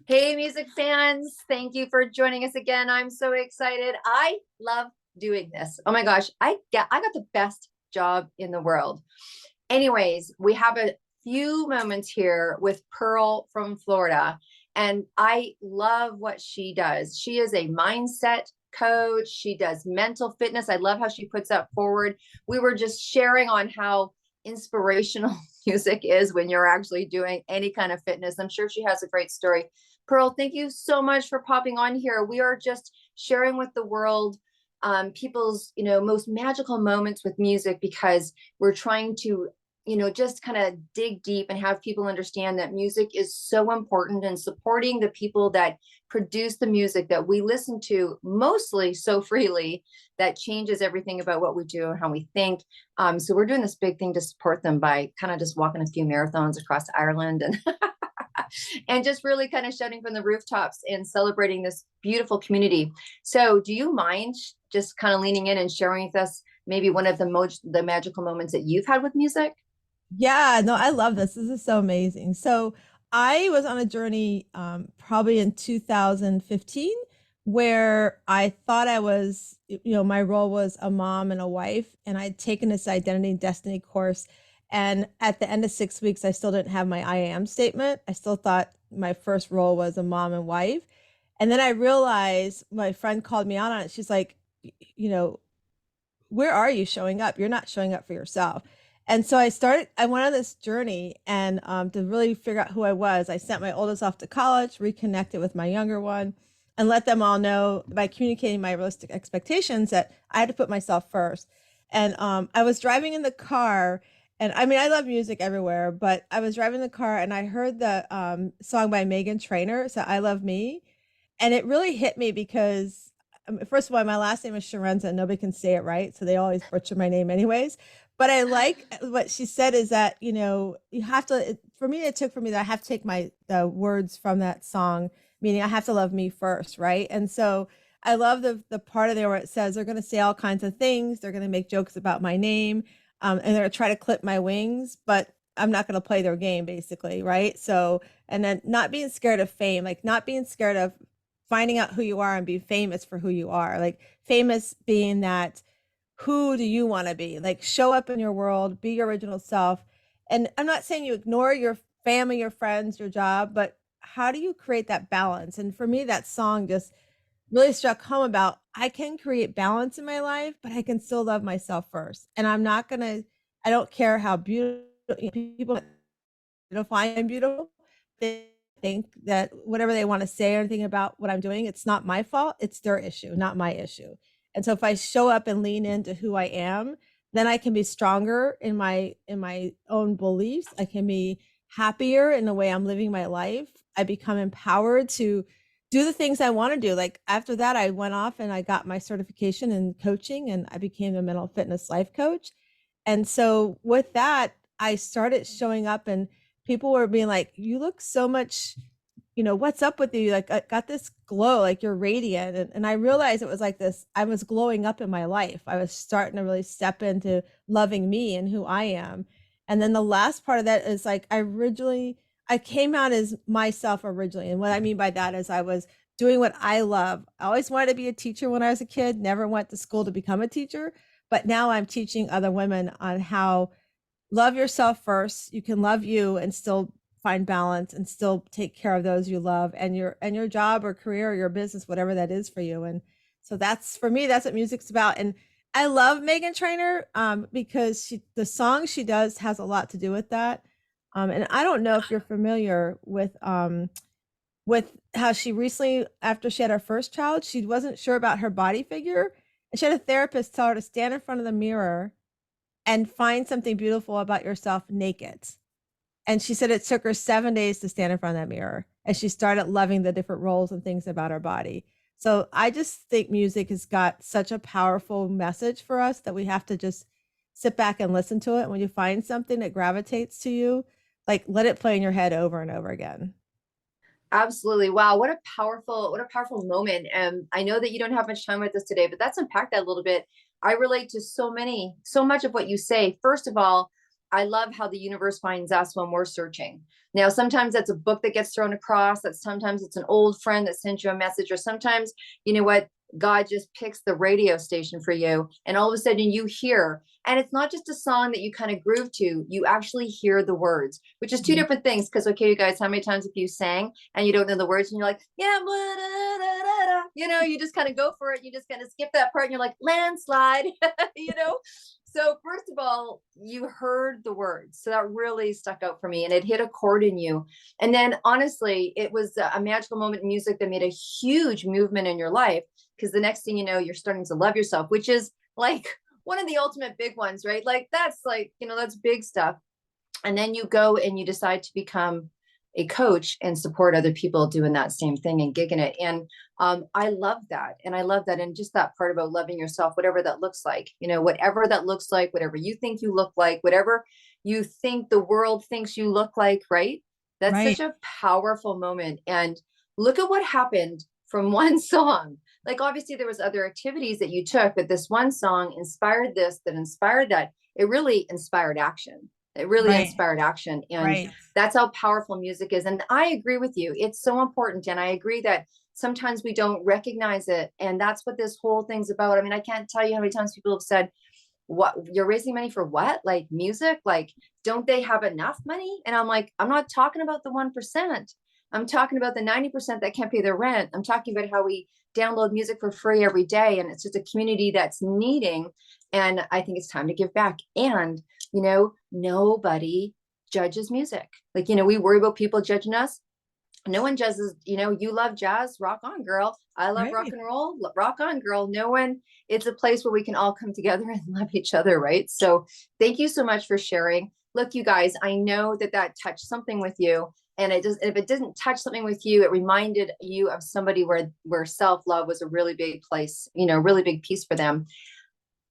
Hey, music fans. Thank you for joining us again. I'm so excited. I love doing this. Oh my gosh, I got the best job in the world. Anyways, we have a few moments here with Pearl from Florida, and I love what she does. She is a mindset coach. She does mental fitness. I love how she puts that forward. We were just sharing on how inspirational music is when you're actually doing any kind of fitness. I'm sure she has a great story. Pearl, thank you so much for popping on here. We are just sharing with the world people's, most magical moments with music because we're trying to just kind of dig deep and have people understand that music is so important and supporting the people that produce the music that we listen to mostly so freely that changes everything about what we do and how we think. So we're doing this big thing to support them by kind of just walking a few marathons across Ireland and and just really kind of shouting from the rooftops and celebrating this beautiful community. So do you mind just kind of leaning in and sharing with us maybe one of the magical moments that you've had with music? Yeah, no, I love this. This is so amazing. So I was on a journey probably in 2015 where I thought my role was a mom and a wife, and I'd taken this identity and destiny course. And at the end of 6 weeks, I still didn't have my I am statement. I still thought my first role was a mom and wife. And then I realized my friend called me out on it. She's like, you know, where are you showing up? You're not showing up for yourself. And so I went on this journey and to really figure out who I was. I sent my oldest off to college, reconnected with my younger one, and let them all know by communicating my realistic expectations that I had to put myself first. And I was driving in the car, and I mean, I love music everywhere, but I was driving the car and I heard the song by Megan Trainor, so I Love Me. And it really hit me because first of all, my last name is Chiarenza and nobody can say it right, so they always butcher my name anyways. But I like what she said is that, you have to for me it took for me that I have to take my the words from that song, meaning I have to love me first, right? And so I love the part of there where it says they're going to say all kinds of things, they're going to make jokes about my name, and they're going to try to clip my wings, but I'm not going to play their game basically, right? So, and then not being scared of fame, like not being scared of finding out who you are and being famous for who you are. Like famous being that who do you want to be? Like show up in your world, be your original self. And I'm not saying you ignore your family, your friends, your job, but how do you create that balance? And for me, that song just really struck home about I can create balance in my life, but I can still love myself first. And I don't care how beautiful people find I'm beautiful. They think that whatever they want to say or anything about what I'm doing, it's not my fault. It's their issue, not my issue. And so if I show up and lean into who I am, then I can be stronger in my own beliefs. I can be happier in the way I'm living my life. I become empowered to do the things I want to do. Like after that, I went off and I got my certification in coaching and I became a mental fitness life coach. And so with that, I started showing up and people were being like, you look so much, what's up with you? Like, I got this glow, like you're radiant. And I realized it was like this, I was glowing up in my life. I was starting to really step into loving me and who I am. And then the last part of that is like, I came out as myself originally. And what I mean by that is I was doing what I love. I always wanted to be a teacher when I was a kid, never went to school to become a teacher. But now I'm teaching other women on how love yourself first. You can love you and still find balance and still take care of those you love and your job or career or your business, whatever that is for you. And so that's for me, that's what music's about. And I love Megan Trainor because the song she does has a lot to do with that. And I don't know if you're familiar with how she recently, after she had her first child, she wasn't sure about her body figure. And she had a therapist tell her to stand in front of the mirror and find something beautiful about yourself naked. And she said it took her 7 days to stand in front of that mirror. And she started loving the different roles and things about her body. So I just think music has got such a powerful message for us that we have to just sit back and listen to it. When you find something that gravitates to you, like let it play in your head over and over again. Absolutely. Wow. What a powerful moment. And I know that you don't have much time with us today, but let's unpack that a little bit. I relate to so much of what you say. First of all, I love how the universe finds us when we're searching. Now, sometimes that's a book that gets thrown across, that sometimes it's an old friend that sends you a message, or sometimes, you know what, God just picks the radio station for you, and all of a sudden you hear, and it's not just a song that you kind of groove to, you actually hear the words, which is two Mhm. different things. Because, okay, you guys, how many times have you sang and you don't know the words and you're like, yeah, blah, da, da, da, da. You know, you just kind of go for it. You just kind of skip that part and you're like, landslide, you know? So first of all, you heard the words. So that really stuck out for me, and it hit a chord in you. And then honestly, it was a magical moment in music that made a huge movement in your life, because the next thing you know, you're starting to love yourself, which is like one of the ultimate big ones, right? Like that's like, you know, that's big stuff. And then you go and you decide to become a coach and support other people doing that same thing and gigging it. And I love that. And I love that. And just that part about loving yourself, whatever that looks like, you know, whatever that looks like, whatever you think you look like, whatever you think the world thinks you look like, right? That's Right. such a powerful moment. And look at what happened from one song. Like obviously there was other activities that you took, but this one song inspired this, that inspired that. It really inspired action. It really Right. inspired action. And Right. that's how powerful music is. And I agree with you. It's so important. And I agree that sometimes we don't recognize it. And that's what this whole thing's about. I mean, I can't tell you how many times people have said, what, you're raising money for what? Like music? Like, don't they have enough money? And I'm like, I'm not talking about the 1%. I'm talking about the 90% that can't pay their rent. I'm talking about how we download music for free every day. And it's just a community that's needing. And I think it's time to give back. And, you know, nobody judges music. Like, you know, we worry about people judging us. No one judges, you know, you love jazz, rock on, girl. I love rock Right. and roll, rock on, girl. No one, it's a place where we can all come together and love each other, right? So thank you so much for sharing. Look, you guys, I know that that touched something with you. And it does, if it didn't touch something with you, it reminded you of somebody where self-love was a really big place, you know, really big piece for them.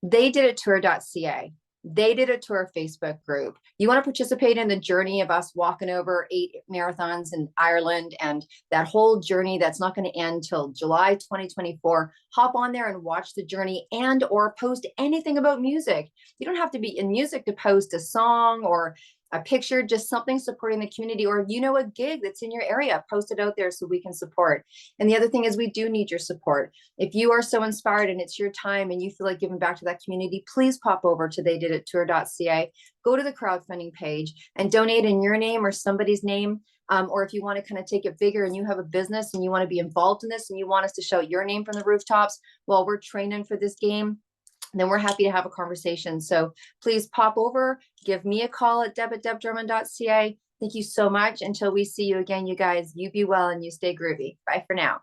They did a tour.ca. They did a tour Facebook group. You want to participate in the journey of us walking over 8 marathons in Ireland and that whole journey that's not going to end till July 2024. Hop on there and watch the journey, and or post anything about music. You don't have to be in music to post a song or a picture, just something supporting the community, or you know, a gig that's in your area, post it out there so we can support. And the other thing is, we do need your support. If you are so inspired and it's your time and you feel like giving back to that community, please pop over to theydidittour.ca, go to the crowdfunding page and donate in your name or somebody's name. Or if you want to kind of take it bigger and you have a business and you want to be involved in this and you want us to shout your name from the rooftops while we're training for this game, then we're happy to have a conversation. So please pop over, give me a call at deb@debdrummond.ca. Thank you so much. Until we see you again, you guys, you be well and you stay groovy. Bye for now.